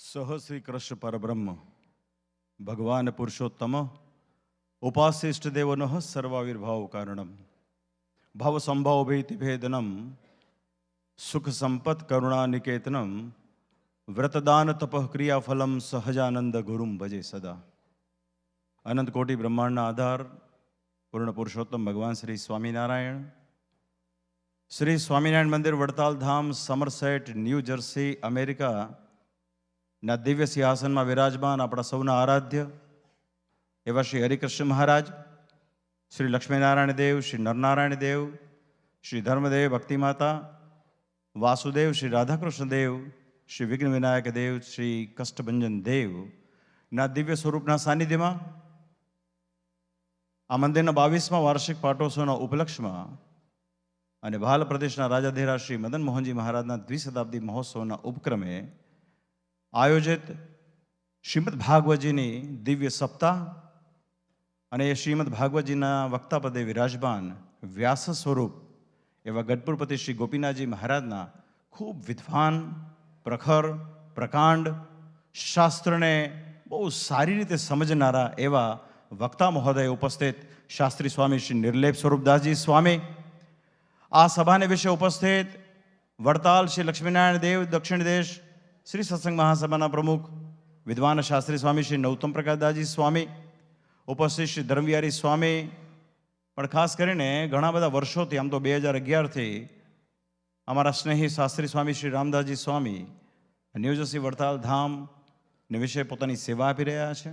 સહ શ્રી કૃષ્ણ પરબ્રહ્મ ભગવાન પુરુષોત્તમ ઉપાસ્ય ઇષ્ટદેવન સર્વાવિર્ભાવ કારણમ ભાવ સંભાવ ભેતિ ભેદનમ સુખ સંપત કરુણા નિકેતનમ વ્રતદાન તપઃ ક્રિયાફલમ સહજાનંદ ગુરુમ ભજે સદા. અનંત કોટી બ્રહ્માંડના આધાર પૂર્ણ પુરુષોત્તમ ભગવાન શ્રી સ્વામિનારાયણ, શ્રી સ્વામિનારાયણ મંદિર વડતાલ ધામ, સમરસેટ, ન્યૂ જર્સી, અમેરિકા ના દિવ્ય સિંહાસનમાં વિરાજમાન આપણા સૌના આરાધ્ય એવા શ્રી હરિકૃષ્ણ મહારાજ, શ્રી લક્ષ્મીનારાયણ દેવ, શ્રી નરનારાયણ દેવ, શ્રી ધર્મદેવ, ભક્તિમાતા, વાસુદેવ, શ્રી રાધાકૃષ્ણ દેવ, શ્રી વિઘ્ન વિનાયક દેવ, શ્રી કષ્ટભંજન દેવ ના દિવ્ય સ્વરૂપના સાનિધ્યમાં આ મંદિરના 22મા વાર્ષિક પાટોત્સવના ઉપલક્ષમાં અને ભાલ પ્રદેશના રાજાધીરાજ શ્રી મદન મોહનજી મહારાજના દ્વિશતાબ્દી મહોત્સવના ઉપક્રમે આયોજિત શ્રીમદ ભાગવતજીની દિવ્ય સપ્તાહ અને એ શ્રીમદ ભાગવતજીના વક્તાપદે વિરાજમાન વ્યાસ સ્વરૂપ એવા ગઢપુરપતિ શ્રી ગોપીનાથજી મહારાજના ખૂબ વિદ્વાન, પ્રખર, પ્રકાંડ, શાસ્ત્રને બહુ સારી રીતે સમજનારા એવા વક્તા મહોદય ઉપસ્થિત શાસ્ત્રી સ્વામી શ્રી નિર્લેપ સ્વરૂપદાસજી સ્વામી, આ સભાને વિશે ઉપસ્થિત વડતાલ શ્રી લક્ષ્મીનારાયણ દેવ દક્ષિણ દેશ શ્રી સત્સંગ મહાસભાના પ્રમુખ વિદ્વાન શાસ્ત્રી સ્વામી શ્રી નૌતમ પ્રકાશદાસજી સ્વામી, ઉપસ્થિત શ્રી ધર્મવિહારી સ્વામી, પણ ખાસ કરીને ઘણા બધા વર્ષોથી, આમ તો 2011થી અમારા સ્નેહી શાસ્ત્રી સ્વામી શ્રી રામદાસજી સ્વામી ન્યૂજર્સી વડતાલ ધામને વિશે પોતાની સેવા આપી રહ્યા છે.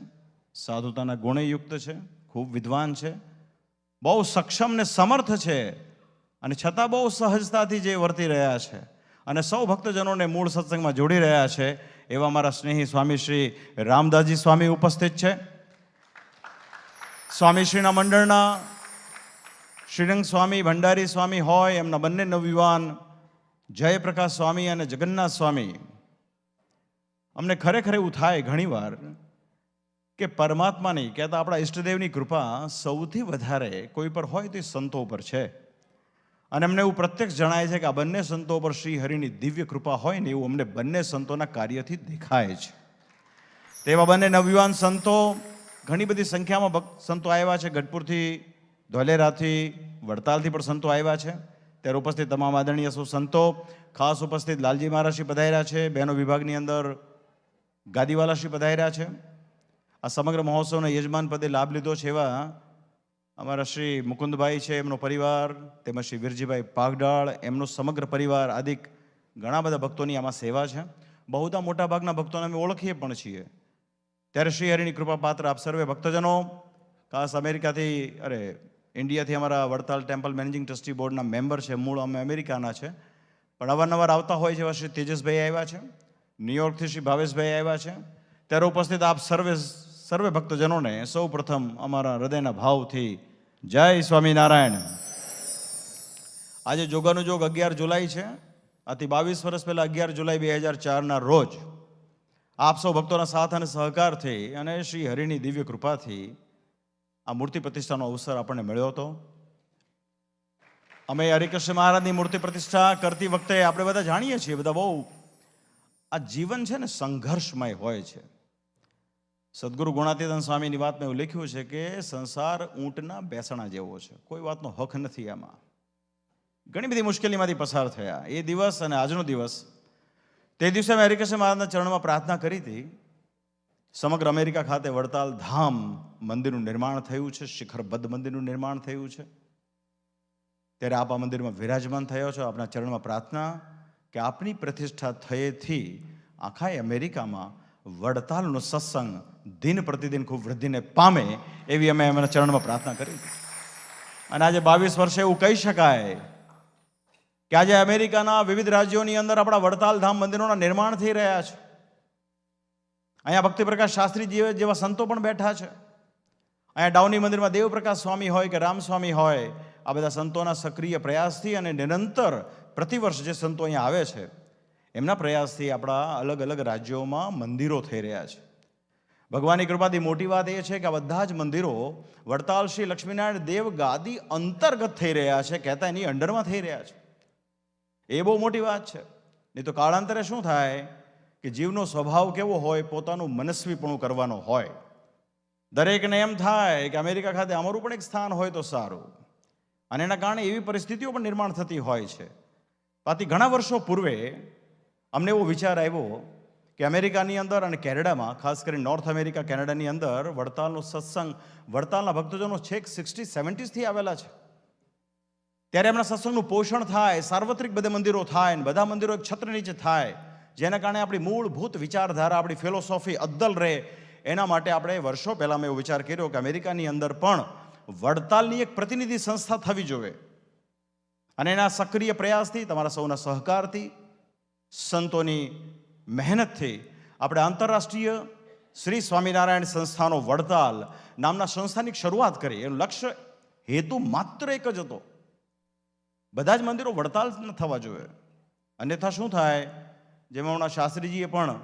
સાધુતાના ગુણે યુક્ત છે, ખૂબ વિદ્વાન છે, બહુ સક્ષમ ને સમર્થ છે અને છતાં બહુ સહજતાથી જે વર્તી રહ્યા છે અને સૌ ભક્તજનોને મૂળ સત્સંગમાં જોડી રહ્યા છે એવા મારા સ્નેહી સ્વામી શ્રી રામદાસજી સ્વામી ઉપસ્થિત છે. સ્વામીશ્રીના મંડળના શ્રીરંગ સ્વામી, ભંડારી સ્વામી હોય, એમના બંને નવયુવાન જયપ્રકાશ સ્વામી અને જગન્નાથ સ્વામી. અમને ખરેખર એવું થાય ઘણીવાર કે પરમાત્મા નહીં કહેતા આપણા ઈષ્ટદેવની કૃપા સૌથી વધારે કોઈ પર હોય તો સંતો પર છે. અને અમને એવું પ્રત્યક્ષ જણાય છે કે આ બંને સંતો પર શ્રી હરિની દિવ્ય કૃપા હોય ને એવું અમને બંને સંતોના કાર્યથી દેખાય છે. તેવા બંને નવયુવાન સંતો, ઘણી બધી સંખ્યામાં સંતો આવ્યા છે. ગઢપુરથી, ધોલેરાથી, વડતાલથી પણ સંતો આવ્યા છે. ત્યારે ઉપસ્થિત તમામ આદરણીય સૌ સંતો, ખાસ ઉપસ્થિત લાલજી મહારાજશ્રી પધાર્યા છે. બહેનો વિભાગની અંદર ગાદીવાલાશ્રી પધાર્યા છે. આ સમગ્ર મહોત્સવના યજમાન પદે લાભ લીધો છે એવા અમારા શ્રી મુકુંદભાઈ છે, એમનો પરિવાર, તેમજ શ્રી વીરજીભાઈ પાગડાળ, એમનો સમગ્ર પરિવાર આદિ ઘણા બધા ભક્તોની આમાં સેવા છે. બહુધા મોટા ભાગના ભક્તોને અમે ઓળખીએ પણ છીએ. ત્યારે શ્રી હરિની કૃપા પાત્ર આપ સર્વે ભક્તજનો, ખાસ ઇન્ડિયાથી અમારા વડતાલ ટેમ્પલ મેનેજિંગ ટ્રસ્ટી બોર્ડના મેમ્બર છે, મૂળ અમે અમેરિકાના છે, પણ અવારનવાર આવતા હોય છે એવા શ્રી તેજસભાઈ આવ્યા છે. ન્યુયોર્કથી શ્રી ભાવેશભાઈ આવ્યા છે. ત્યારે ઉપસ્થિત આપ સર્વે ભક્તજનોને સૌ પ્રથમ અમારા હૃદયના ભાવથી જય સ્વામિનારાયણ. આજે જોગાનુજોગ 11 જુલાઈ છે. આથી 22 વર્ષ પહેલાં 11 જુલાઈ 2004ના રોજ આપ સૌ ભક્તોના સાથ અને સહકારથી અને શ્રી હરિની દિવ્ય કૃપાથી આ મૂર્તિ પ્રતિષ્ઠાનો અવસર આપણને મળ્યો હતો. અમે હરિકૃષ્ણ મહારાજની મૂર્તિ પ્રતિષ્ઠા કરતી વખતે આપણે બધા જાણીએ છીએ, બધા બહુ આ જીવન છે ને સંઘર્ષમય હોય છે. સદગુરુ ગુણાતીતાનંદ સ્વામીની વાતમાં એવું લખ્યું છે કે સંસાર ઊંટના બેસણા જેવો છે, કોઈ વાતનો હક નથી. આમાં ઘણી બધી મુશ્કેલીમાંથી પસાર થયા એ દિવસ અને આજનો દિવસ. તે દિવસે મેં હરિકૃષ્ણ મહારાજના ચરણમાં પ્રાર્થના કરી હતી. સમગ્ર અમેરિકા ખાતે વડતાલ ધામ મંદિરનું નિર્માણ થયું છે, શિખરબદ્ધ મંદિરનું નિર્માણ થયું છે. ત્યારે આપ આ મંદિરમાં વિરાજમાન થયો છો. આપના ચરણમાં પ્રાર્થના કે આપની પ્રતિષ્ઠા થયેથી આખા અમેરિકામાં વડતાલનો સત્સંગ દિન પ્રતિદિન ખૂબ વૃદ્ધિને પામે એવી અમે એમના ચરણમાં પ્રાર્થના કરી. અને આજે 22 વર્ષે એવું કહી શકાય કે આજે અમેરિકાના વિવિધ રાજ્યોની અંદર આપણા વડતાલ ધામ મંદિરોના નિર્માણ થઈ રહ્યા છે. અહીંયા ભક્તિપ્રકાશ શાસ્ત્રી જેવા સંતો પણ બેઠા છે. અહીંયા ડાઉની મંદિરમાં દેવપ્રકાશ સ્વામી હોય કે રામસ્વામી હોય, આ બધા સંતોના સક્રિય પ્રયાસથી અને નિરંતર પ્રતિવર્ષ જે સંતો અહીંયા આવે છે એમના પ્રયાસથી આપણા અલગ અલગ રાજ્યોમાં મંદિરો થઈ રહ્યા છે. ભગવાનની કૃપાથી મોટી વાત એ છે કે આ બધા જ મંદિરો વડતાલ શ્રી લક્ષ્મીનારાયણ દેવ ગાદી અંતર્ગત થઈ રહ્યા છે, કહેતા એની અંડરમાં થઈ રહ્યા છે. એ બહુ મોટી વાત છે. નહીં તો કાળાંતરે શું થાય કે જીવનો સ્વભાવ કેવો હોય, પોતાનું મનસ્વીપણું કરવાનો હોય. દરેકને એમ થાય કે અમેરિકા ખાતે અમારું પણ એક સ્થાન હોય તો સારું, અને એના કારણે એવી પરિસ્થિતિઓ પણ નિર્માણ થતી હોય છે. આથી ઘણા વર્ષો પૂર્વે અમને એવો વિચાર આવ્યો કે અમેરિકાની અંદર અને કેનેડામાં, ખાસ કરીને નોર્થ અમેરિકા કેનેડાની અંદર વડતાલનો સત્સંગ, વડતાલના ભક્તજનો છેક 60-70થી આવેલા છે. ત્યારે એમના સત્સંગનું પોષણ થાય, સાર્વત્રિક બધે મંદિરો થાય, અને બધા મંદિરો એક છત્ર નીચે થાય, જેના કારણે આપણી મૂળભૂત વિચારધારા, આપણી ફિલોસોફી અદ્દલ રહે. એના માટે આપણે વર્ષો પહેલાં મેં એવો વિચાર કર્યો કે અમેરિકાની અંદર પણ વડતાલની એક પ્રતિનિધિ સંસ્થા થવી જોઈએ. અને એના સક્રિય પ્રયાસથી, તમારા સૌના સહકારથી, સંતોની મહેનતથી આપણે આંતરરાષ્ટ્રીય શ્રી સ્વામિનારાયણ સંસ્થાનો વડતાલ નામના સંસ્થાની શરૂઆત કરી. એનું લક્ષ્ય, હેતુ માત્ર એક જ હતો, બધા જ મંદિરો વડતાલ થવા જોઈએ. અન્યથા શું થાય, જેમાં હમણાં શાસ્ત્રીજીએ પણ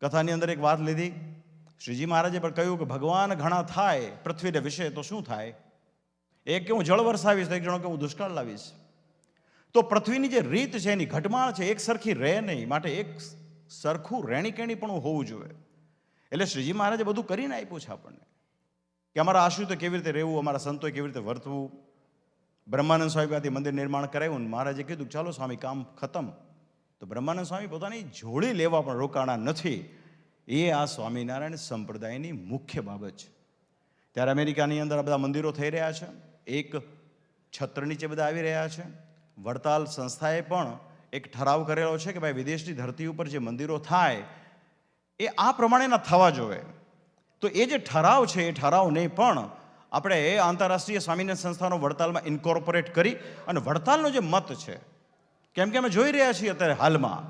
કથાની અંદર એક વાત લીધી. શ્રીજી મહારાજે પણ કહ્યું કે ભગવાન ઘણા થાય પૃથ્વીને વિશે તો શું થાય, એક કે હું જળ વરસાવીશ, તો એક જણો કે હું દુષ્કાળ લાવીશ. તો પૃથ્વીની જે રીત છે, એની ઘટમાળ છે, એક સરખી રહે નહીં, માટે એક સરખું રેણી કેણી પણ હોવું જોઈએ. એટલે શ્રીજી મહારાજે બધું કરીને આપ્યું છે આપણને, કે અમારા આશ્રિતો કેવી રીતે રહેવું, અમારા સંતોએ કેવી રીતે વર્તવું. બ્રહ્માનંદ સ્વામી પાસેથી મંદિર નિર્માણ કરાવ્યું, મહારાજે કીધું ચાલો સ્વામી કામ ખતમ. તો બ્રહ્માનંદ સ્વામી પોતાની જોડી લેવા પણ રોકાણા નથી. એ આ સ્વામિનારાયણ સંપ્રદાયની મુખ્ય બાબત છે. ત્યારે અમેરિકાની અંદર આ બધા મંદિરો થઈ રહ્યા છે, એક છત્ર નીચે બધા આવી રહ્યા છે. વડતાલ સંસ્થાએ પણ એક ઠરાવ કરેલો છે કે ભાઈ વિદેશની ધરતી ઉપર જે મંદિરો થાય એ આ પ્રમાણેના થવા જોઈએ. તો એ જે ઠરાવ છે, એ ઠરાવને પણ આપણે આંતરરાષ્ટ્રીય સ્વામિનારાયણ સંસ્થાનો વડતાલમાં ઇન્કોર્પોરેટ કરી, અને વડતાલનો જે મત છે, કેમ કે અમે જોઈ રહ્યા છીએ અત્યારે હાલમાં,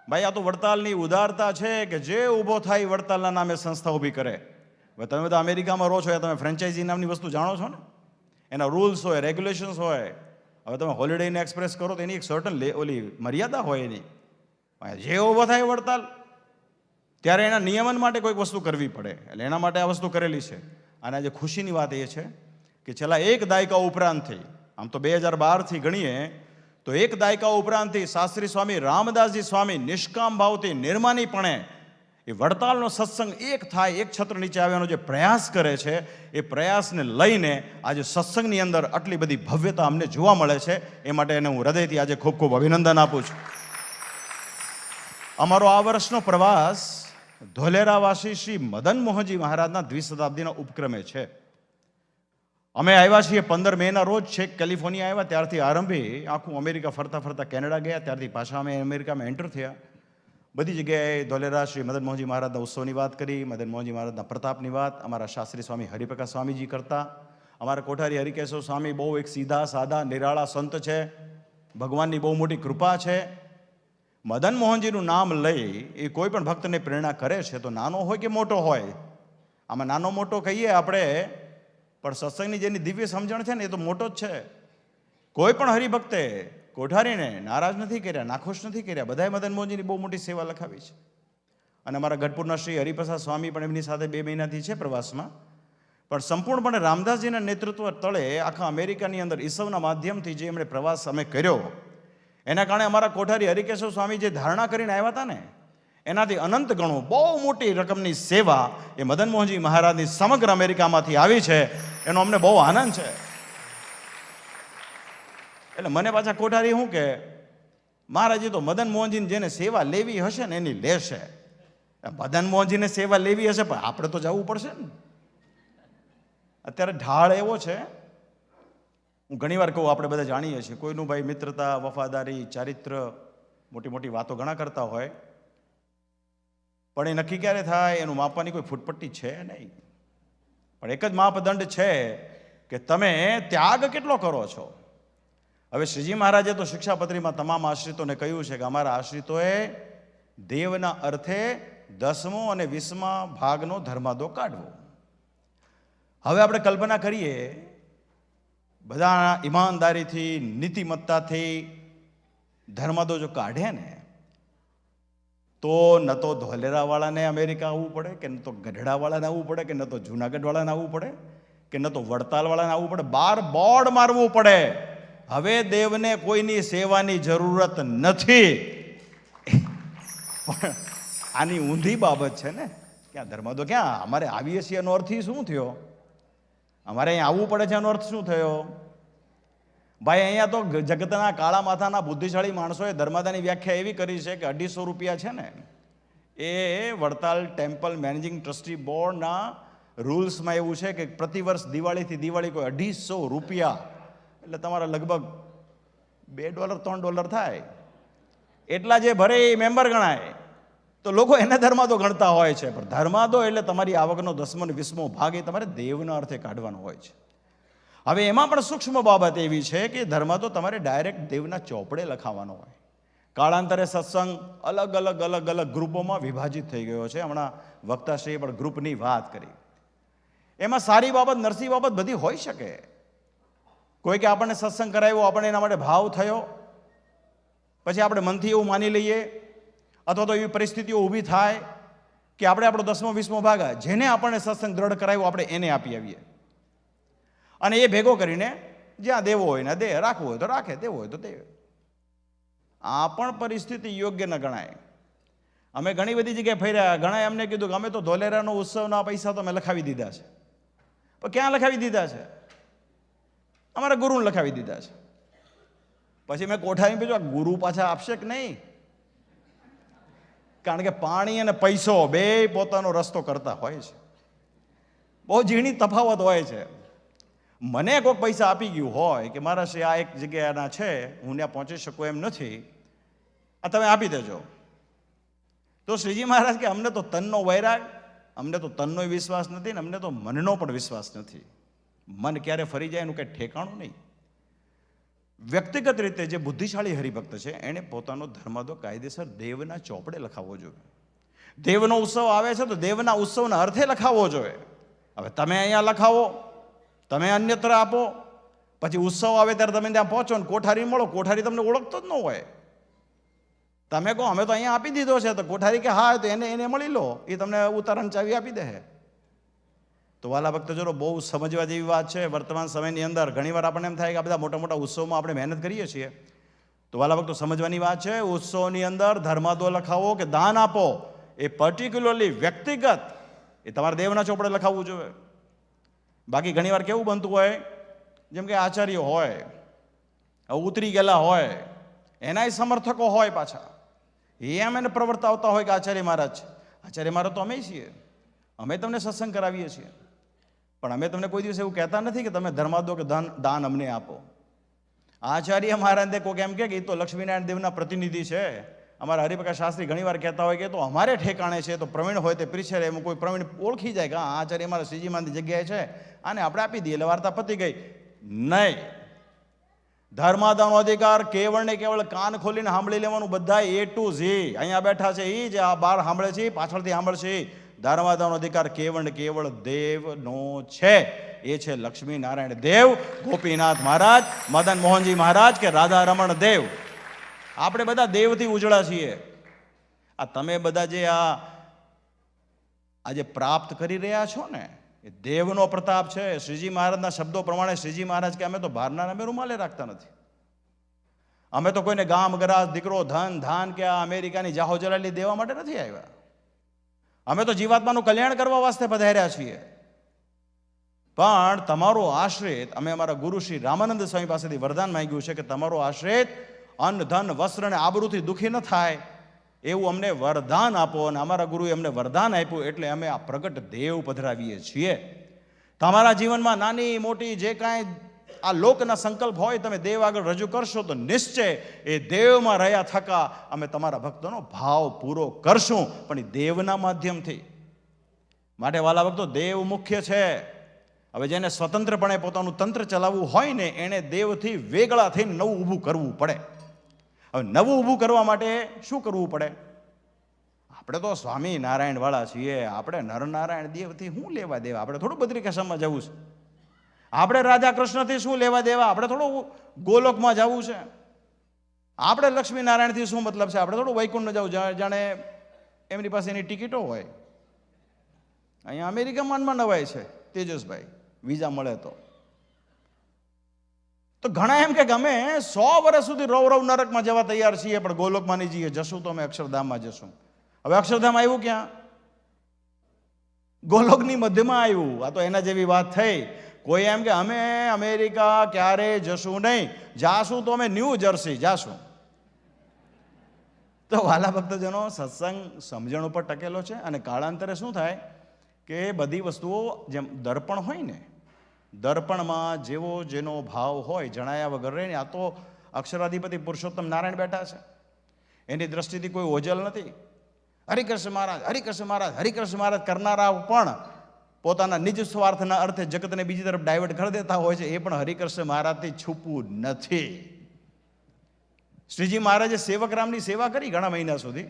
ભાઈ આ તો વડતાલની ઉદારતા છે કે જે ઊભો થાય વડતાલના નામે સંસ્થા ઊભી કરે. હવે તમે બધા અમેરિકામાં રહો છો, તમે ફ્રેન્ચાઇઝી નામની વસ્તુ જાણો છો ને, એના રૂલ્સ હોય, રેગ્યુલેશન્સ હોય. હવે તમે હોલિડેને એક્સપ્રેસ કરો તો એની એક સર્ટન ઓલી મર્યાદા હોય એની. જે ઊભો થાય વડતાલ, ત્યારે એના નિયમન માટે કોઈક વસ્તુ કરવી પડે, એટલે એના માટે આ વસ્તુ કરેલી છે. અને આજે ખુશીની વાત એ છે કે છેલ્લા એક દાયકા ઉપરાંતથી, આમ તો 2012થી ગણીએ તો એક દાયકા ઉપરાંતથી શાસ્ત્રી સ્વામી રામદાસજી સ્વામી નિષ્કામ ભાવથી, નિર્માનીપણે એ વડતાલનો સત્સંગ એક થાય, એક છત્ર નીચે આવ્યાનો જે પ્રયાસ કરે છે, એ પ્રયાસને લઈને આજે સત્સંગની અંદર આટલી બધી ભવ્યતા અમને જોવા મળે છે. એ માટે એને હું હૃદયથી આજે ખૂબ ખૂબ અભિનંદન આપું છું. અમારો આ વર્ષનો પ્રવાસ ધોલેરાવાસી શ્રી મદન મોહનજી મહારાજના દ્વિશતાબ્દીના ઉપક્રમે છે. અમે આવ્યા છીએ 15 મેના રોજ, છેક કેલિફોર્નિયા આવ્યા, ત્યારથી આરંભી આખું અમેરિકા ફરતા ફરતા કેનેડા ગયા, ત્યારથી પાછા અમે અમેરિકામાં એન્ટર થયા. બધી જગ્યાએ ધોલેરા શ્રી મદન મોહનજી મહારાજના ઉત્સવની વાત કરી, મદન મોહનજી મહારાજના પ્રતાપની વાત અમારા શાસ્ત્રી સ્વામી હરિપ્રકાશ સ્વામીજી કરતા. અમારા કોઠારી હરિકેશવ સ્વામી બહુ એક સીધા સાદા નિરાળા સંત છે, ભગવાનની બહુ મોટી કૃપા છે. મદન મોહનજીનું નામ લઈ એ કોઈ પણ ભક્તને પ્રેરણા કરે છે, તો નાનો હોય કે મોટો હોય. આમાં નાનો મોટો કહીએ આપણે, પણ સત્સંગની જેની દિવ્ય સમજણ છે ને, એ તો મોટો જ છે. કોઈ પણ હરિભક્તે કોઠારીને નારાજ નથી કર્યા, નાખુશ નથી કર્યા. બધાએ મદન મોહનજીની બહુ મોટી સેવા લખાવી છે. અને અમારા ગઢપુરના શ્રી હરિપ્રસાદ સ્વામી પણ એમની સાથે 2 મહિનાથી છે પ્રવાસમાં. પણ સંપૂર્ણપણે રામદાસજીના નેતૃત્વ તળે આખા અમેરિકાની અંદર ઈસવના માધ્યમથી જે એમણે પ્રવાસ અમે કર્યો, એના કારણે અમારા કોઠારી હરિકેશવ સ્વામી જે ધારણા કરીને આવ્યા હતા ને, એનાથી અનંત ગણું બહુ મોટી રકમની સેવા એ મદન મોહનજી મહારાજની સમગ્ર અમેરિકામાંથી આવી છે. એનો અમને બહુ આનંદ છે. એટલે મને પાછા કોઠારી શું કે, મહારાજે તો મદન મોહનજીને જેને સેવા લેવી હશે ને એની લેશે. મદન મોહનજીને સેવા લેવી હશે, પણ આપણે તો જવું પડશે ને. અત્યારે ઢાળ એવો છે, હું ઘણીવાર કહું, આપણે બધા જાણીએ છીએ, કોઈનું ભાઈ મિત્રતા, વફાદારી, ચારિત્ર, મોટી મોટી વાતો ઘણા કરતા હોય, પણ એ નક્કી ક્યારે થાય એનું માપવાની કોઈ ફૂટપટ્ટી છે નહીં. પણ એક જ માપદંડ છે કે તમે ત્યાગ કેટલો કરો છો. હવે શ્રીજી મહારાજે તો શિક્ષાપત્રીમાં તમામ આશ્રિતોને કહ્યું છે કે અમારા આશ્રિતોએ દેવના અર્થે 10મો અને 20મા ભાગનો ધર્માદો કાઢવો. હવે આપણે કલ્પના કરીએ, બધા ઈમાનદારીથી, નીતિમત્તાથી ધર્માદો જો કાઢે ને, તો ન તો ધોલેરાવાળાને અમેરિકા આવવું પડે, કે ન તો ગઢડાવાળાને આવવું પડે, કે ન તો જુનાગઢવાળાને આવવું પડે, કે ન તો વડતાલવાળાને આવવું પડે, 12 બોર્ડ મારવું પડે. હવે દેવને કોઈની સેવાની જરૂરત નથી. પણ આની ઊંધી બાબત છે ને. ક્યાં ધર્મ તો ક્યાં અમારે આવીએ છીએ એનો અર્થ શું થયો? અમારે અહીંયા આવવું પડે છે એનો અર્થ શું થયો? ભાઈ અહીંયા તો જગતના કાળા માથાના બુદ્ધિશાળી માણસોએ ધર્માદાની વ્યાખ્યા એવી કરી છે કે 250 રૂપિયા છે ને એ વડતાલ ટેમ્પલ મેનેજિંગ ટ્રસ્ટી બોર્ડના રૂલ્સમાં એવું છે કે પ્રતિ વર્ષ દિવાળીથી દિવાળી કોઈ 250 રૂપિયા એટલે તમારા લગભગ $2 $3 થાય. એટલા જે ભરે એ મેમ્બર ગણાય. તો લોકો એને ધર્માદો ગણતા હોય છે, પણ ધર્માદો એટલે તમારી આવકનો 10મો ને 20મો ભાગ એ તમારે દેવના અર્થે કાઢવાનો હોય છે. હવે એમાં પણ સૂક્ષ્મ બાબત એવી છે કે ધર્માદો તમારે ડાયરેક્ટ દેવના ચોપડે લખાવવાનો હોય. કાળાંતરે સત્સંગ અલગ અલગ અલગ અલગ ગ્રુપોમાં વિભાજિત થઈ ગયો છે. હમણાં વક્તાશ્રીએ પણ ગ્રુપની વાત કરી. એમાં સારી બાબત નરસી બાબત બધી હોઈ શકે. કોઈ કે આપણને સત્સંગ કરાવ્યો, આપણને એના માટે ભાવ થયો, પછી આપણે મનથી એવું માની લઈએ, અથવા તો એવી પરિસ્થિતિઓ ઊભી થાય કે આપણે આપણો 10મો 20મો ભાગ જેને આપણને સત્સંગ દ્રઢ કરાવ્યો આપણે એને આપી આવીએ, અને એ ભેગો કરીને જ્યાં દેવો હોય ને દે, રાખવું હોય તો રાખે, દેવો હોય તો દે. આ પણ પરિસ્થિતિ યોગ્ય ન ગણાય. અમે ઘણી બધી જગ્યાએ ફર્યા, ઘણાએ અમને કીધું કે અમે તો ધોલેરાનો ઉત્સવના પૈસા તો અમે લખાવી દીધા છે. પણ ક્યાં લખાવી દીધા છે? અમારા ગુરુને લખાવી દીધા છે. પછી મેં કોઠાવી પૂછ્યું, આ ગુરુ પાછા આપશે કે નહીં? કારણ કે પાણી અને પૈસો બે પોતાનો રસ્તો કરતા હોય છે. બહુ ઝીણી તફાવત હોય છે. મને કોઈક પૈસા આપી ગયું હોય કે મારા આ એક જગ્યાના છે, હું ત્યાં પહોંચી શકું એમ નથી, આ તમે આપી દેજો, તો શ્રીજી મહારાજ કે અમને તો તનનો વૈરાગ, અમને તો તનનો વિશ્વાસ નથી ને અમને તો મનનો પણ વિશ્વાસ નથી. મન ક્યારે ફરી જાય એનું કંઈ ઠેકાણું નહીં. વ્યક્તિગત રીતે જે બુદ્ધિશાળી હરિભક્ત છે એણે પોતાનો ધર્માદો કાયદેસર દેવના ચોપડે લખાવવો જોઈએ. દેવનો ઉત્સવ આવે છે તો દેવના ઉત્સવના અર્થે લખાવવો જોઈએ. હવે તમે અહીંયા લખાવો, તમે અન્યત્ર આપો, પછી ઉત્સવ આવે ત્યારે તમે ત્યાં પહોંચો ને કોઠારી મળો, કોઠારી તમને ઓળખતો જ ન હોય. તમે કહો અમે તો અહીંયા આપી દીધો છે, તો કોઠારી કે હા તો એને મળી લો, એ તમને ઉતારણ ચાવી આપી દે. તો વાલા ભક્તજનો બહુ સમજવા જેવી વાત છે. વર્તમાન સમયની અંદર ઘણીવાર આપણને એમ થાય કે આ બધા મોટા મોટા ઉત્સવમાં આપણે મહેનત કરીએ છીએ, તો વાલા ભક્તો સમજવાની વાત છે. ઉત્સવની અંદર ધર્માદો લખાવો કે દાન આપો એ પર્ટિક્યુલરલી વ્યક્તિગત એ તમારે દેવના ચોપડે લખાવવું જોઈએ. બાકી ઘણીવાર કેવું બનતું હોય, જેમ કે આચાર્ય હોય, ઉતરી ગયેલા હોય, એનાય સમર્થકો હોય પાછા, એમ એને પ્રવર્તાવતા હોય કે આચાર્ય મહારાજ છે. આચાર્ય મહારાજ તો અમે છીએ, અમે તમને સત્સંગ કરાવીએ છીએ, પણ અમે તમને કોઈ દિવસ એવું કહેતા નથી કે તમે ધર્માદો કે દાન અમને આપો. આચાર્ય મહારાજને કોઈક એમ કે એ તો લક્ષ્મીનારાયણ દેવના પ્રતિનિધિ છે. અમારા હરિપ્રકાશ શાસ્ત્રી ઘણીવાર કહેતા હોય કે તો અમારે ઠેકાણે છે, તો પ્રવીણ હોય તે પ્રીછે એમ કોઈ પ્રવીણ ઓળખી જાય કે હા આચાર્ય અમારા શ્રીજી મહારાજની જગ્યાએ છે, આને આપણે આપી દઈએ એટલે વાર્તા પતી ગઈ. નહીં. ધર્માદાનો અધિકાર કેવળ ને કેવળ કાન ખોલીને સાંભળી લેવાનું. બધા A to Z અહીંયા બેઠા છે, એ જે આ બહાર સાંભળે છે, પાછળથી સાંભળશે. ધર્માદાનો અધિકાર કેવળ ને કેવળ દેવનો છે. એ છે લક્ષ્મી નારાયણ દેવ, ગોપીનાથ મહારાજ, મદન મોહનજી મહારાજ કે રાધા રમણ દેવ. આપણે બધા દેવથી ઉજળા છીએ. આ તમે બધા જે આજે પ્રાપ્ત કરી રહ્યા છો ને એ દેવનો પ્રતાપ છે. શ્રીજી મહારાજના શબ્દો પ્રમાણે શ્રીજી મહારાજ કે અમે તો બહારના નામે રૂમાલે રાખતા નથી. અમે તો કોઈને ગામ ગરાજ દીકરો ધન ધાન કે આ અમેરિકાની જાહો જલાલી દેવા માટે નથી આવ્યા. અમે તો જીવાત્માનું કલ્યાણ કરવા વાસ્તે પધાર્યા છીએ. પણ તમારો આશ્રિત, અમે અમારા ગુરુ શ્રી રામાનંદ સ્વામી પાસેથી વરદાન માંગ્યું છે કે તમારો આશ્રિત અન્ન ધન વસ્ત્ર અને આબરૂથી દુઃખી ન થાય એવું અમને વરદાન આપો. અને અમારા ગુરુએ અમને વરદાન આપ્યું એટલે અમે આ પ્રગટ દેવ પધરાવીએ છીએ. તમારા જીવનમાં નાની મોટી જે કાંઈ આ લોકના સંકલ્પ હોય તમે દેવ આગળ રજૂ કરશો તો નિશ્ચય એ દેવમાં રહ્યા થકા અમે તમારા ભક્તોનો ભાવ પૂરો કરશું, પણ એ દેવના માધ્યમથી. માટે વાલા ભક્તો દેવ મુખ્ય છે. હવે જેને સ્વતંત્રપણે પોતાનું તંત્ર ચલાવવું હોય ને એને દેવથી વેગળા થઈને નવું ઊભું કરવું પડે. હવે નવું ઊભું કરવા માટે શું કરવું પડે? આપણે તો સ્વામી નારાયણ વાળા છીએ, આપણે નરનારાયણ દેવથી શું લેવા દેવા? આપણે થોડું બદ્રિકાશ્રમમાં જવું છે? આપણે રાધા કૃષ્ણથી શું લેવા દેવા? આપણે થોડું ગોલોકમાં જવું છે? આપણે લક્ષ્મીનારાયણથી શું મતલબ છે? આપણે થોડું વૈકુંઠ જવું, જાણે એમની પાસે એની ટિકિટો હોય. અહીંયા અમેરિકામાં નવાય છે તેજસભાઈ, વિઝા મળે તો ઘણા એમ કે અમે 100 વર્ષ સુધી રવ રવ નરકમાં જવા તૈયાર છીએ, પણ ગોલોકમાં નહીં જઈએ, જશું તો અમે અક્ષરધામમાં જશું. હવે અક્ષરધામ આવ્યું ક્યાં? ગોલોકની મધ્યમાં આવ્યું. આ તો એના જેવી વાત થઈ. કોઈ એમ કે અમે અમેરિકા ક્યારે જશું નહીં, જાશું તો અમે ન્યૂ જર્સી જાશું. તો વાલા ભક્તજનો, સત્સંગ સમજણ ઉપર ટકેલો છે. અને કાળાંતરે શું થાય કે બધી વસ્તુઓ જેમ દર્પણ હોય ને, દર્પણમાં જેવો જેનો ભાવ હોય જણાયા વગર રહે ને. આ તો અક્ષરાધિપતિ પુરુષોત્તમ નારાયણ બેઠા છે, એની દ્રષ્ટિથી કોઈ ઓજલ નથી. હરિકૃષ્ણ મહારાજ, હરિકૃષ્ણ મહારાજ, હરિકૃષ્ણ મહારાજ કરનારા પણ પોતાના નિજ સ્વાર્થના અર્થે જગતને બીજી તરફ ડાયવર્ટ કરી દેતા હોય છે. એ પણ હરિકૃષ્ણ મહારાજથી છૂપવું નથી. શ્રીજી મહારાજે સેવકરામની સેવા કરી ઘણા મહિના સુધી.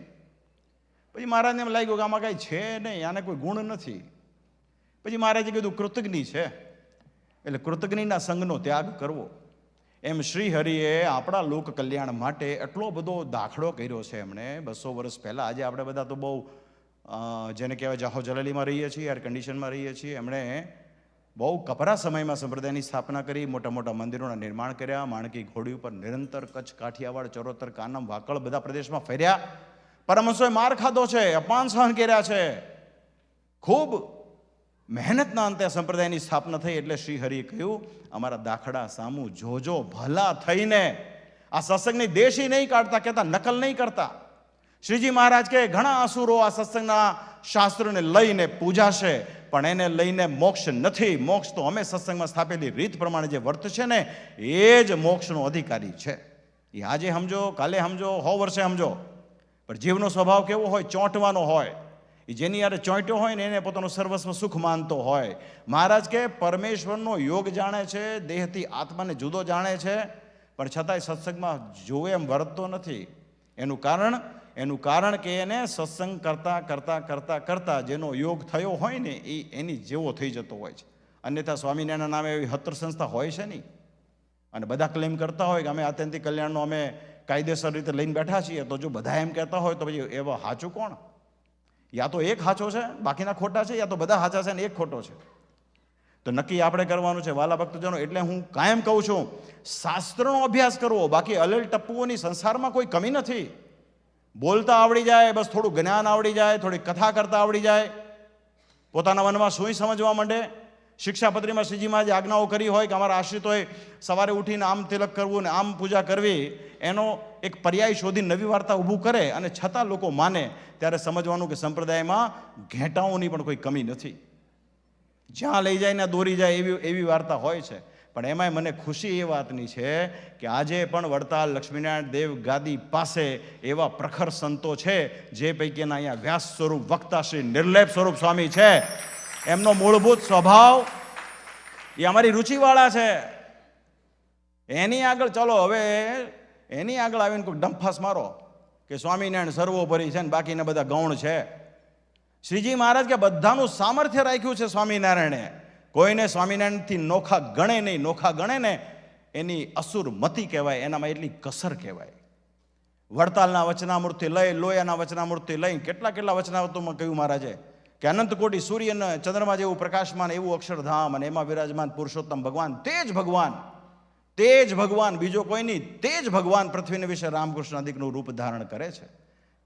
પછી મહારાજને એમ લાગ્યું કે આમાં કાંઈ છે નહીં, આને કોઈ ગુણ નથી. પછી મહારાજે કીધું કૃતજ્ઞ છે, એટલે કૃતજ્ઞના સંગનો ત્યાગ કરવો. એમ શ્રી હરિએ આપણા લોક કલ્યાણ માટે એટલો બધો દાખલો કર્યો છે એમણે 200 વર્ષ પહેલાં. આજે આપણે બધા તો બહુ જેને કહેવાય જાહો જલાલીમાં રહીએ છીએ, એર કન્ડિશનમાં રહીએ છીએ. એમણે બહુ કપરા સમયમાં સંપ્રદાયની સ્થાપના કરી, મોટા મોટા મંદિરોના નિર્માણ કર્યા, માણકી ઘોડી ઉપર નિરંતર કચ્છ, કાઠિયાવાડ, ચરોતર, કાનમ, વાકળ બધા પ્રદેશમાં ફર્યા. પરમહંસોએ માર ખાધો છે, અપમાન સહન કર્યા છે. ખૂબ મહેનતના અંતે સંપ્રદાયની સ્થાપના થઈ. એટલે શ્રી હરિએ કહ્યું, અમારા દાખલા સામું જોજો, ભલા થઈને. આ સત્સંગની દેશી નહીં કાઢતા, કહેતા નકલ નહીં કરતા. શ્રીજી મહારાજ કે ઘણા અસુરો આ સત્સંગના શાસ્ત્રોને લઈને પૂજાશે, પણ એને લઈને મોક્ષ નથી. મોક્ષ તો અમે સત્સંગમાં સ્થાપેલી રીત પ્રમાણે જે વર્ત છે ને, એ જ મોક્ષનો અધિકારી છે. એ આજે સમજો, કાલે સમજો, 100 વર્ષે સમજો, પણ જીવનો સ્વભાવ કેવો હોય? ચોંટવાનો હોય. એ જેની યારે ચોંટ્યો હોય ને એને પોતાનું સર્વસ્વ સુખ માનતો હોય. મહારાજ કે પરમેશ્વરનો યોગ જાણે છે, દેહથી આત્માને જુદો જાણે છે, પણ છતાંય સત્સંગમાં જોવે એમ વર્તતો નથી. એનું કારણ કે એને સત્સંગ કરતાં કરતાં કરતાં કરતાં જેનો યોગ થયો હોય ને એ એની જેવો થઈ જતો હોય છે. અન્યથા સ્વામિનારાયણના નામે એવી હતર સંસ્થા હોય છે નહીં. અને બધા ક્લેમ કરતા હોય કે અમે આત્યંતિક કલ્યાણનો અમે કાયદેસર રીતે લઈને બેઠા છીએ. તો જો બધા એમ કહેતા હોય તો પછી એવા સાચું કોણ? યા તો એક સાચો છે, બાકીના ખોટા છે, યા તો બધા સાચા છે ને એક ખોટો છે. તો નક્કી આપણે કરવાનું છે વાલા ભક્તજનો. એટલે હું કાયમ કહું છું, શાસ્ત્રનો અભ્યાસ કરવો. બાકી અલેલ ટપ્પુઓની સંસારમાં કોઈ કમી નથી. બોલતા આવડી જાય, બસ થોડું જ્ઞાન આવડી જાય, થોડી કથા કરતા આવડી જાય, પોતાના મનમાં શું સમજવા માંડે. શિક્ષાપત્રીમાં શ્રીજીમાં જે આજ્ઞાઓ કરી હોય કે અમારા આશ્રિતોએ સવારે ઉઠીને આમ તિલક કરવું ને આમ પૂજા કરવી, એનો એક પર્યાય શોધી નવી વાર્તા ઊભું કરે અને છતાં લોકો માને, ત્યારે સમજવાનું કે સંપ્રદાયમાં ઘેટાઓની પણ કોઈ કમી નથી. જ્યાં લઈ જાય ને દોરી જાય એવી વાર્તા હોય છે. પણ એમાંય મને ખુશી એ વાતની છે કે આજે પણ વડતાલ લક્ષ્મીનારાયણ દેવ ગાદી પાસે એવા પ્રખર સંતો છે, જે પૈકીના અહીંયા વ્યાસ સ્વરૂપ વક્તા શ્રી નિર્લેપ સ્વરૂપ સ્વામી છે. એમનો મૂળભૂત સ્વભાવ એ અમારી રુચિવાળા છે. એની આગળ ચલો, હવે એની આગળ આવીને કોઈ ડંફાસ મારો કે સ્વામિનારાયણ સર્વોપરી છે ને બાકીના બધા ગૌણ છે. શ્રીજી મહારાજ કે બધાનું સામર્થ્ય રાખ્યું છે સ્વામિનારાયણે. કોઈને સ્વામિનારાયણથી નોખા ગણે નહીં. નોખા ગણે ને એની અસુર મતિ કહેવાય, એનામાં એટલી કસર કહેવાય. વડતાલના વચનામૃતથી લઈ, લોયાના વચનામૃતથી લઈ કેટલા વચનામૃતોમાં કહ્યું મહારાજે કે અનંત કોટી સૂર્ય અને ચંદ્રમા જેવું પ્રકાશમાન એવું અક્ષરધામ, અને એમાં વિરાજમાન પુરુષોત્તમ ભગવાન, તે જ ભગવાન, બીજો કોઈ નહીં, તે જ ભગવાન પૃથ્વીને વિશે રામકૃષ્ણ અધિકનું રૂપ ધારણ કરે છે.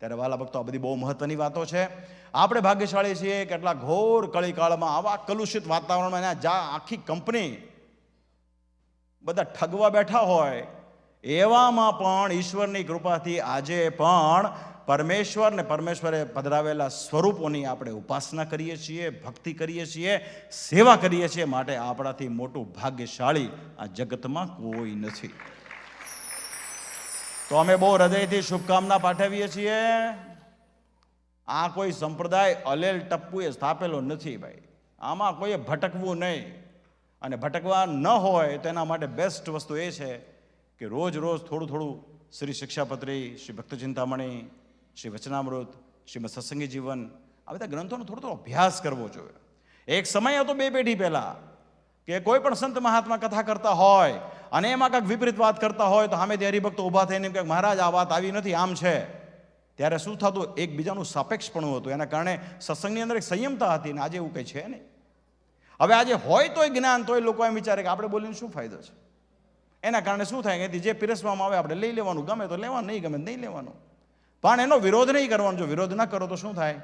ત્યારે વાલા ભક્તો, આ બધી બહુ મહત્વની વાતો છે. આપણે ભાગ્યશાળી છીએ કે આટલા ઘોર કળીકાળમાં આવા કલુષિત વાતાવરણમાં આખી કંપની બધા ઠગવા બેઠા હોય, એવામાં પણ ઈશ્વરની કૃપાથી આજે પણ પરમેશ્વર ને પરમેશ્વરે પધરાવેલા સ્વરૂપોની આપણે ઉપાસના કરીએ છીએ, ભક્તિ કરીએ છીએ, સેવા કરીએ છીએ. માટે આપણાથી મોટું ભાગ્યશાળી આ જગતમાં કોઈ નથી. તો અમે બહુ હૃદયથી શુભકામના પાઠવીએ છીએ. આ કોઈ સંપ્રદાય અલેલ ટપ્પુએ સ્થાપેલો નથી ભાઈ. આમાં કોઈએ ભટકવું નહીં. અને ભટકવા ન હોય તો એના માટે બેસ્ટ વસ્તુ એ છે કે રોજ થોડું શ્રી શિક્ષાપત્રી, શ્રી ભક્ત ચિંતામણી, શ્રી વચનામૃત, શ્રીમદ સત્સંગી જીવન, આ બધા ગ્રંથોનો થોડો અભ્યાસ કરવો જોઈએ. એક સમય હતો 2 પેઢી પહેલા કે કોઈ પણ સંત મહાત્મા કથા કરતા હોય અને એમાં કાંઈક વિપરીત વાત કરતા હોય તો સામેથી હરિભક્તો ઊભા થઈને એમ કે મહારાજ આ વાત આવી નથી, આમ છે. ત્યારે શું થતું? એકબીજાનું સાપેક્ષપણું હતું. એના કારણે સત્સંગની અંદર એક સંયમતા હતી. અને આજે એવું કંઈ છે નહીં. હવે આજે હોય તોય જ્ઞાન, તોય લોકો એમ વિચારે કે આપણે બોલીને શું ફાયદો છે. એના કારણે શું થાય કે જે પીરસવામાં આવે આપણે લઈ લેવાનું, ગમે તો લેવાનું, નહીં ગમે નહીં લેવાનું. પણ એનો વિરોધ નહીં કરવાનો. જો વિરોધ ના કરો તો શું થાય?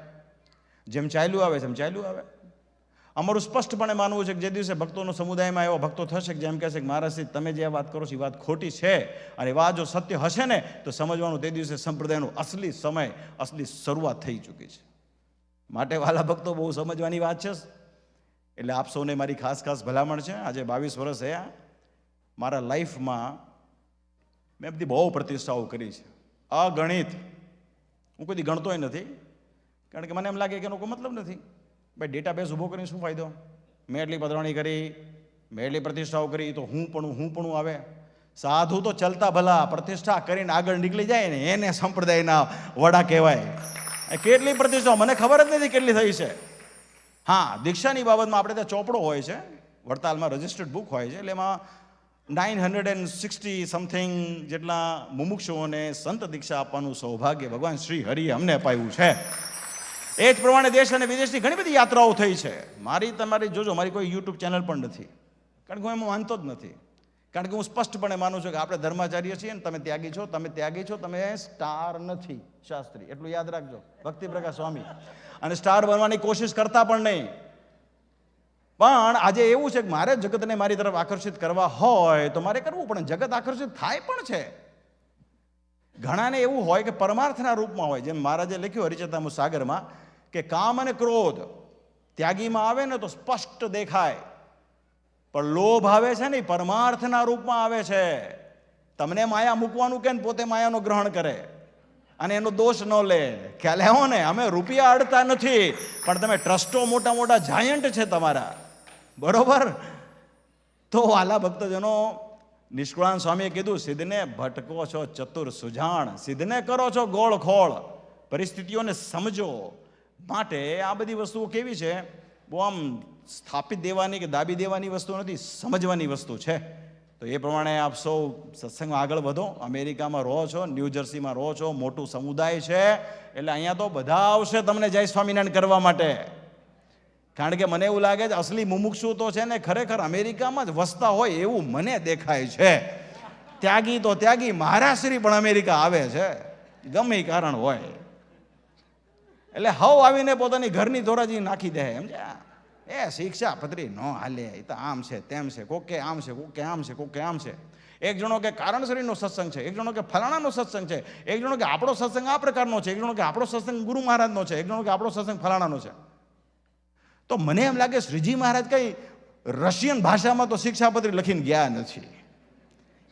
જેમ ચાલ્યું આવે તેમ ચાલ્યું આવે. અમારું સ્પષ્ટપણે માનવું છે કે જે દિવસે ભક્તોનો સમુદાયમાં એવા ભક્તો થશે કે જેમ કહેશે કે મહારાજશ્રી તમે જે વાત કરો છો એ વાત ખોટી છે અને વાત જો સત્ય હશે ને તો સમજવાનું તે દિવસે સંપ્રદાયનો અસલી સમય, અસલી શરૂઆત થઈ ચૂકી છે. માટે વાલા ભક્તો બહુ સમજવાની વાત છે. એટલે આપ સૌને મારી ખાસ ભલામણ છે. આજે 22 વર્ષ થયા મારા લાઈફમાં મેં બધી બહુ પ્રતિષ્ઠાઓ કરી છે, અગણિત. હું કોઈ ગણતોય નથી, કારણ કે મને એમ લાગે કે એનો કોઈ મતલબ નથી. ભાઈ ડેટાબેઝ ઊભો કરીને શું ફાયદો? મેં એટલી પધરાણી કરી, મેં એટલી પ્રતિષ્ઠાઓ કરી, તો હું પણ આવે. સાધુ તો ચલતા ભલા પ્રતિષ્ઠા કરીને આગળ નીકળી જાય ને એને સંપ્રદાયના વડા કહેવાય. કેટલી પ્રતિષ્ઠાઓ મને ખબર જ નથી કેટલી થઈ છે. હા, દીક્ષાની બાબતમાં આપણે ત્યાં ચોપડો હોય છે, વડતાલમાં રજિસ્ટર્ડ બુક હોય છે, એટલે એમાં 960 સમથિંગ જેટલા મુમુક્ષુઓને સંત દીક્ષા આપવાનું સૌભાગ્ય ભગવાન શ્રી હરિએ અમને અપાયું છે. એ જ પ્રમાણે દેશ અને વિદેશની ઘણી બધી યાત્રાઓ થઈ છે. તમારી જોજો, મારી કોઈ યુટ્યુબ ચેનલ પણ નથી, કારણ કે હું એમાં માનતો જ નથી. કારણ કે હું સ્પષ્ટપણે માનું છું કે આપણે ધર્માચાર્ય છીએ ને તમે ત્યાગી છો, તમે સ્ટાર નથી શાસ્ત્રી, એટલું યાદ રાખજો. ભક્તિ પ્રકાશ સ્વામી અને સ્ટાર બનવાની કોશિશ કરતા પણ નહીં. પણ આજે એવું છે કે મારે જગતને મારી તરફ આકર્ષિત કરવા હોય તો મારે કરવું પડે. જગત આકર્ષિત થાય પણ છે. ઘણાને એવું હોય કે પરમાર્થના રૂપમાં હોય, જેમ મહારાજે લખ્યું હરિચેતામૃત સાગરમાં કે કામ અને ક્રોધ ત્યાગીમાં આવે ને તો સ્પષ્ટ દેખાય, પણ લોભ આવે છે ને પરમાર્થના રૂપમાં આવે છે. તમને માયા મૂકવાનું કે પોતે માયાનો ગ્રહણ કરે અને એનો દોષ ન લે. ખ્યાલ આવ્યો ને? અમે રૂપિયા અડતા નથી, પણ તમે ટ્રસ્ટો મોટા જાયન્ટ છે તમારા, બરોબર? તો આલા ભક્તજનો, નિષ્કુળાન સ્વામીએ કીધું સિદ્ધને ભટકો છો ચતુર સુજાણ, સિદ્ધને કરો છો ગોળ ખોળ, પરિસ્થિતિઓને સમજો. માટે આ બધી વસ્તુઓ કેવી છે? બહુ આમ સ્થાપિત દેવાની કે દાબી દેવાની વસ્તુ નથી, સમજવાની વસ્તુ છે. તો એ પ્રમાણે આપ સૌ સત્સંગમાં આગળ વધો. અમેરિકામાં રહો છો, ન્યૂજર્સીમાં રહો છો, મોટું સમુદાય છે, એટલે અહીંયા તો બધા આવશે તમને જય સ્વામિનારાયણ કરવા માટે. કારણ કે મને એવું લાગે છે અસલી મુમુક્ષુ તો છે ને ખરેખર અમેરિકામાં જ વસતા હોય એવું મને દેખાય છે. ત્યાગી તો ત્યાગી મહારાજશ્રી પણ અમેરિકા આવે છે, ગમે કારણ હોય. એટલે હવ આવીને પોતાની ઘરની ધોરાજી નાખી દે. સમજ્યા? એ શિક્ષા પત્રી ન હાલે, એ તો આમ છે તેમ છે, કોકે આમ છે, કોકે આમ છે, કોકે આમ છે. એક જણો કે કારણશ્રીનો સત્સંગ છે, એક જણો કે ફલાણાનો સત્સંગ છે, એક જણો કે આપણો સત્સંગ આ પ્રકારનો છે, એક જણો કે આપણો સત્સંગ ગુરુ મહારાજનો છે, એક જણો કે આપણો સત્સંગ ફલાણાનો છે. તો મને એમ લાગે શ્રીજી મહારાજ કઈ રશિયન ભાષામાં તો શિક્ષાપત્રી લખીને ગયા નથી.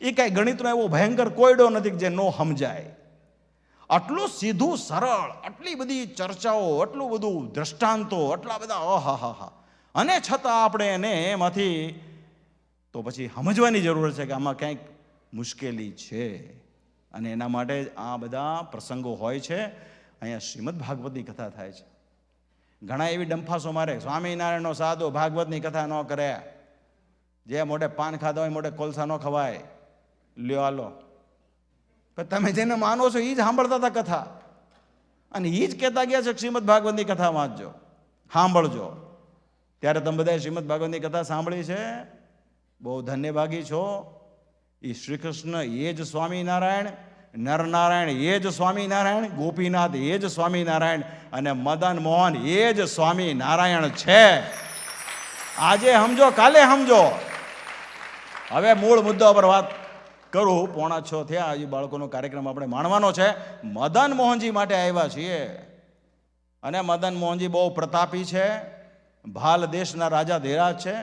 એ કઈ ગણિતનો એવો ભયંકર કોયડો નથી જે નો સમજાય. આટલું સીધું સરળ, આટલી બધી ચર્ચાઓ, આટલું બધું દ્રષ્ટાંતો, આટલા બધા અહાહા, અને છતાં આપણે એને એમાંથી તો પછી સમજવાની જરૂર છે કે આમાં ક્યાંક મુશ્કેલી છે. અને એના માટે આ બધા પ્રસંગો હોય છે. અહીંયા શ્રીમદ ભાગવતની કથા થાય છે. ઘણા એવી ડંફાસો મારે, સ્વામિનારાયણનો સાધુ ભાગવતની કથા ન કરે, જે મોઢે પાન ખાધા હોય મોઢે કોલસા ન ખવાય. લ્યો હાલો, પણ તમે જેને માનો છો એ જ સાંભળતા હતા કથા, અને એ જ કહેતા ગયા છે શ્રીમદ ભાગવતની કથા વાંચજો, સાંભળજો. ત્યારે તમે બધાએ શ્રીમદ ભાગવતની કથા સાંભળી છે, બહુ ધન્યભાગી છો. એ શ્રી કૃષ્ણ એ જ સ્વામિનારાયણ, નરનારાયણ એ જ સ્વામિનારાયણ, ગોપીનાથ એ જ સ્વામિનારાયણ, અને મદન મોહન એ જ સ્વામિનારાયણ છે. આજે સમજો, કાલે સમજો. હવે મૂળ મુદ્દા પર વાત કરું. 6:45 થયા, હજી બાળકોનો કાર્યક્રમ આપણે માણવાનો છે. મદન મોહનજી માટે આવ્યા છીએ, અને મદન મોહનજી બહુ પ્રતાપી છે, ભાલ દેશના રાજા ધીરાજ છે.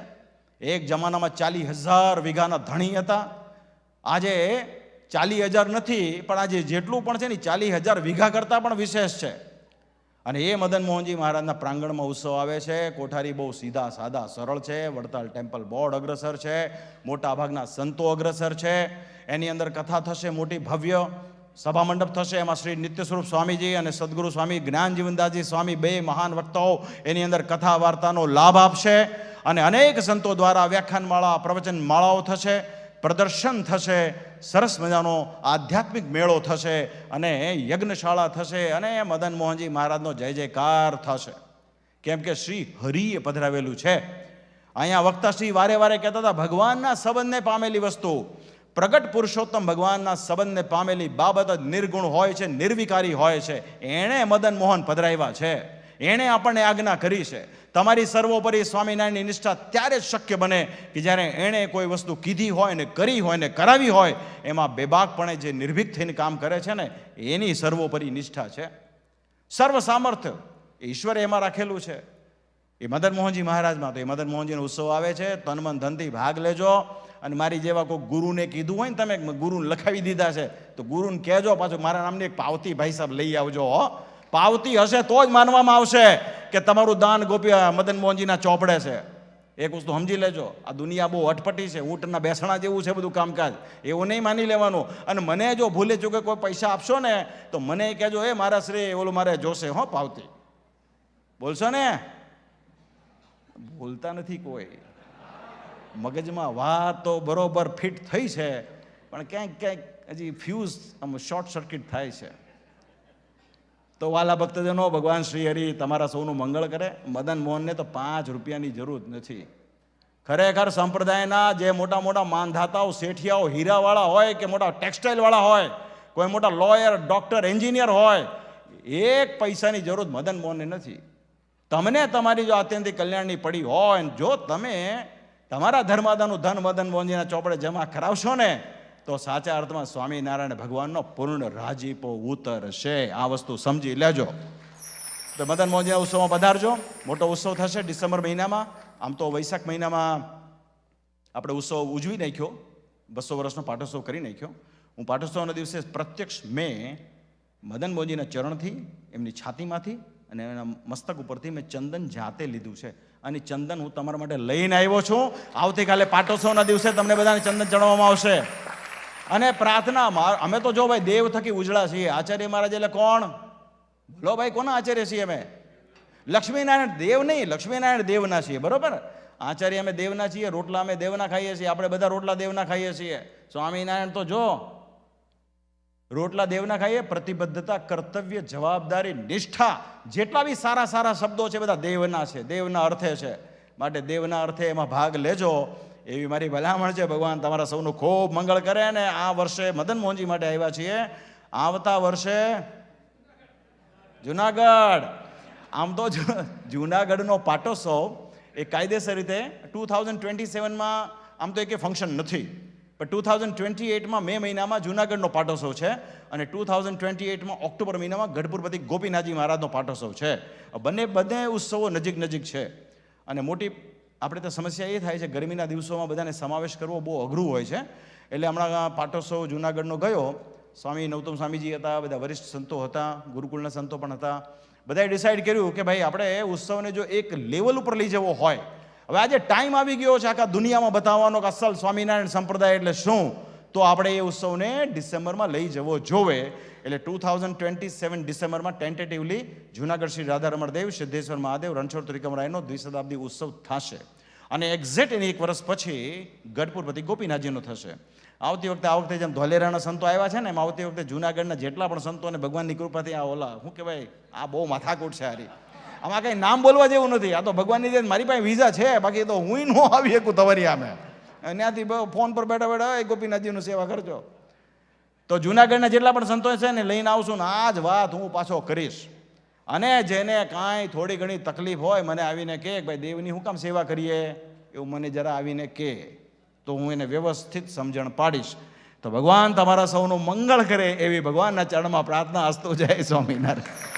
એક જમાનામાં 40,000 વીઘાના ધણી હતા. આજે 40,000 નથી, પણ આજે જેટલું પણ છે ને 40,000 વીઘા કરતાં પણ વિશેષ છે. અને એ મદન મોહનજી મહારાજના પ્રાંગણમાં ઉત્સવ આવે છે. કોઠારી બહુ સીધા સાદા સરળ છે. વડતાલ ટેમ્પલ બોર્ડ અગ્રસર છે, મોટા ભાગના સંતો અગ્રસર છે. એની અંદર કથા થશે, મોટી ભવ્ય સભા મંડપ થશે. એમાં શ્રી નિત્ય સ્વરૂપ સ્વામીજી અને સદગુરુ સ્વામી જ્ઞાનજીવનદાસજી સ્વામી બે મહાન વક્તાઓ એની અંદર કથા વાર્તાનો લાભ આપશે. અને અનેક સંતો દ્વારા વ્યાખ્યાનમાળા, પ્રવચન માળાઓ થશે, પ્રદર્શન થશે, સરસ મજાનો આધ્યાત્મિક મેળો થશે, અને યજ્ઞશાળા થશે, અને મદન મોહનજી મહારાજનો જય જયકાર થશે. કેમ કે શ્રી હરિએ પધરાવેલું છે. અહીંયા વક્તાશ્રી વારે વારે કહેતા હતા ભગવાનના સંબંધને પામેલી વસ્તુ, પ્રગટ પુરુષોત્તમ ભગવાનના સંબંધને પામેલી બાબત જ નિર્ગુણ હોય છે, નિર્વિકારી હોય છે. એણે મદન મોહન પધરાવ્યા છે, એણે આપણને આજ્ઞા કરી છે. તમારી સર્વોપરી સ્વામિનારાયણની નિષ્ઠા ત્યારે જ શક્ય બને કે જ્યારે એણે કોઈ વસ્તુ કીધી હોય ને કરી હોય ને કરાવી હોય, એમાં બેબાકપણે જે નિર્ભીક થઈને કામ કરે છે ને, એની સર્વોપરી નિષ્ઠા છે. સર્વ સામર્થ્ય ઈશ્વરે એમાં રાખેલું છે. એ મદન મોહનજી મહારાજમાં તો એ મદન મોહનજીનો ઉત્સવ આવે છે, તન મન ધનથી ભાગ લેજો. અને મારી જેવા કોઈ ગુરુને કીધું હોય ને, તમે ગુરુને લખાવી દીધા છે, તો ગુરુને કહેજો પાછું મારા નામની એક પાવતી ભાઈ સાહેબ લઈ આવજો. પાવતી હશે તો જ માનવામાં આવશે કે તમારું દાન ગોપી મદન મોહનજીના ચોપડે છે. એક વસ્તુ સમજી લેજો, આ દુનિયા બહુ અટપટી છે, ઊંટના બેસણા જેવું છે બધું કામકાજ. એવું નહીં માની લેવાનું. અને મને જો ભૂલે ચૂકે કોઈ પૈસા આપશો ને, તો મને કહેજો, એ મારા શ્રી ઓલું મારે જોશે હો પાવતી. બોલશો ને? ભૂલતા નથી કોઈ. મગજમાં વાત તો બરોબર ફિટ થઈ છે, પણ ક્યાંક ક્યાંક હજી ફ્યુઝ આમ શોર્ટ સર્કિટ થાય છે. તો વાલા ભક્તજનો, ભગવાન શ્રી હરિ તમારા સૌનું મંગળ કરે. મદન મોહનને તો 5 રૂપિયાની જરૂર નથી. ખરેખર સંપ્રદાયના જે મોટા મોટા માનધાતાઓ, શેઠિયાઓ, હીરાવાળા હોય કે મોટા ટેક્સટાઇલવાળા હોય, કોઈ મોટા લોયર, ડૉક્ટર, એન્જિનિયર હોય, 1 પૈસાની જરૂર મદન મોહનને નથી. તમને તમારી જો આત્યંતિક કલ્યાણની પડી હોય, જો તમે તમારા ધર્માદાનું ધન મદન મોહનજીના ચોપડે જમા કરાવશો ને, તો સાચા અર્થમાં સ્વામિનારાયણ ભગવાનનો પૂર્ણ રાજીપો ઉતરશે. આ વસ્તુ સમજી લેજો. તો મદન મોહનજીના ઉત્સવમાં પધારજો. મોટો ઉત્સવ થશે ડિસેમ્બર મહિનામાં. આમ તો વૈશાખ મહિનામાં આપણે ઉત્સવ ઉજવી નાખ્યો, 200 વર્ષનો પાટોત્સવ કરી નાખ્યો. હું પાટોત્સવના દિવસે પ્રત્યક્ષ મેં મદન મોહનજીના ચરણથી, એમની છાતીમાંથી અને એના મસ્તક ઉપરથી મેં ચંદન જાતે લીધું છે. અને ચંદન હું તમારા માટે લઈને આવ્યો છું. આવતીકાલે પાટોત્સવના દિવસે તમને બધાને ચંદન ચડાવવામાં આવશે. અને પ્રાર્થના, અમે તો જો ભાઈ દેવ થકી ઉજળા છીએ. આચાર્ય મહારાજ એટલે કોણ? બોલો ભાઈ, કોના આચાર્ય છીએ અમે? લક્ષ્મીનારાયણ દેવ નહીં, લક્ષ્મીનારાયણ દેવના છીએ, બરોબર? આચાર્ય અમે દેવના છીએ, રોટલા અમે દેવના ખાઈએ છીએ. આપણે બધા રોટલા દેવના ખાઈએ છીએ. સ્વામિનારાયણ તો જો રોટલા દેવના ખાઈએ. પ્રતિબદ્ધતા, કર્તવ્ય, જવાબદારી, નિષ્ઠા, જેટલા બી સારા સારા શબ્દો છે બધા દેવના છે, દેવના અર્થે છે. માટે દેવના અર્થે એમાં ભાગ લેજો એવી મારી ભલામણ છે. ભગવાન તમારા સૌનું ખૂબ મંગળ કરે. અને આ વર્ષે મદન મોહનજી માટે આવ્યા છીએ. આવતા વર્ષે જુનાગઢ. આમ તો જુનાગઢનો પાટોત્સવ એ કાયદેસર રીતે 2027માં આમ તો એક ફંક્શન નથી, પણ 2028માં મે મહિનામાં જુનાગઢનો પાટોત્સવ છે. અને 2028માં ઓક્ટોબર મહિનામાં ગઢપુરપતિ ગોપીનાથજી મહારાજનો પાટોત્સવ છે. બંને ઉત્સવો નજીક નજીક છે. અને મોટી આપણે તો સમસ્યા એ થાય છે, ગરમીના દિવસોમાં બધાને સમાવેશ કરવો બહુ અઘરું હોય છે. એટલે હમણાં પાટોત્સવ જુનાગઢનો ગયો. સ્વામી નૌતમ સ્વામીજી હતા, બધા વરિષ્ઠ સંતો હતા, ગુરુકુળના સંતો પણ હતા. બધાએ ડિસાઇડ કર્યું કે ભાઈ આપણે ઉત્સવને જો એક લેવલ ઉપર લઈ જવો હોય, હવે આજે ટાઈમ આવી ગયો છે આખા દુનિયામાં બતાવવાનો કે અસલ સ્વામિનારાયણ સંપ્રદાય એટલે શું, તો આપણે એ ઉત્સવને ડિસેમ્બરમાં લઈ જવો જોવે. એટલે 2027 ડિસેમ્બરમાં ટેન્ટેટિવલી જુનાગઢ શ્રી રાધારમણ દેવ, સિદ્ધેશ્વર મહાદેવ, રણછોડ ત્રિકમરાયનો દ્વિશતાબ્દી ઉત્સવ થશે. અને એક્ઝેક્ટ એની 1 વર્ષ પછી ગઢપુરપતિ ગોપીનાથજીનો થશે. આ વખતે જેમ ધોલેરાના સંતો આવ્યા છે ને, એમ આવતી વખતે જુનાગઢના જેટલા પણ સંતો અને ભગવાનની કૃપાથી આ ઓલા શું કહેવાય, આ બહુ માથાકૂટ છે હારી. આમાં કંઈ નામ બોલવા જેવું નથી. આ તો ભગવાનની જે મારી પાસે વિઝા છે, બાકી તો હું ન આવી શકું તવરી આમે. ત્યાંથી ફોન પર બેઠા બેઠા ગોપીનાથજીનું સેવા કરજો. તો જુનાગઢના જેટલા પણ સંતો છે ને લઈને આવશું ને આ જ વાત હું પાછો કરીશ. અને જેને કાંઈ થોડી ઘણી તકલીફ હોય મને આવીને કહે કે ભાઈ દેવની શું કામ સેવા કરીએ, એવું મને જરા આવીને કહે, તો હું એને વ્યવસ્થિત સમજણ પાડીશ. તો ભગવાન તમારા સૌનું મંગળ કરે એવી ભગવાનના ચરણમાં પ્રાર્થના. અસ્તુ. જય સ્વામિનારાયણ.